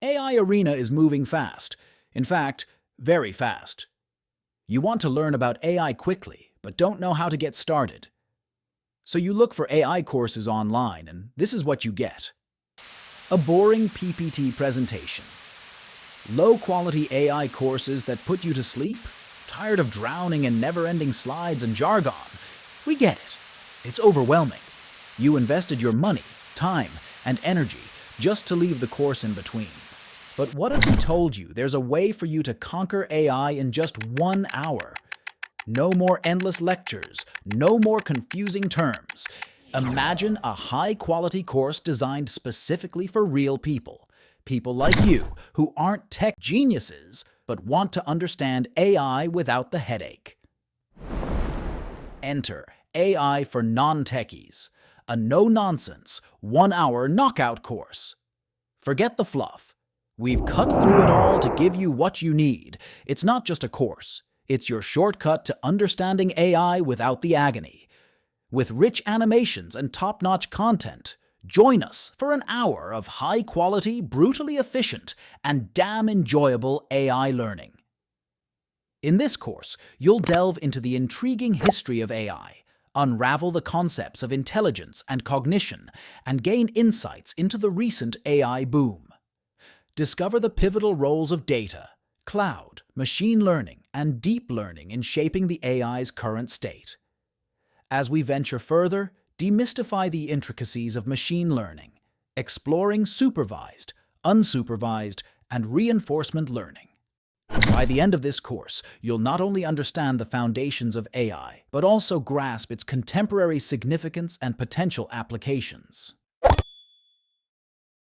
AI arena is moving fast. In fact, very fast. You want to learn about AI quickly, but don't know how to get started. So you look for AI courses online, and this is what you get. A boring PPT presentation. Low-quality AI courses that put you to sleep? Tired of drowning in never-ending slides and jargon? We get it. It's overwhelming. You invested your money, time, and energy just to leave the course in between. But what if we told you there's a way for you to conquer AI in just 1 hour? No more endless lectures, no more confusing terms. Imagine a high-quality course designed specifically for real people. People like you who aren't tech geniuses but want to understand AI without the headache. Enter AI for Non-Techies, a no-nonsense, 1-hour knockout course. Forget the fluff. We've cut through it all to give you what you need. It's not just a course. It's your shortcut to understanding AI without the agony. With rich animations and top-notch content, join us for an hour of high-quality, brutally efficient, and damn enjoyable AI learning. In this course, you'll delve into the intriguing history of AI, unravel the concepts of intelligence and cognition, and gain insights into the recent AI boom. Discover the pivotal roles of data, cloud, machine learning, and deep learning in shaping the AI's current state. As we venture further, demystify the intricacies of machine learning, exploring supervised, unsupervised, and reinforcement learning. By the end of this course, you'll not only understand the foundations of AI, but also grasp its contemporary significance and potential applications.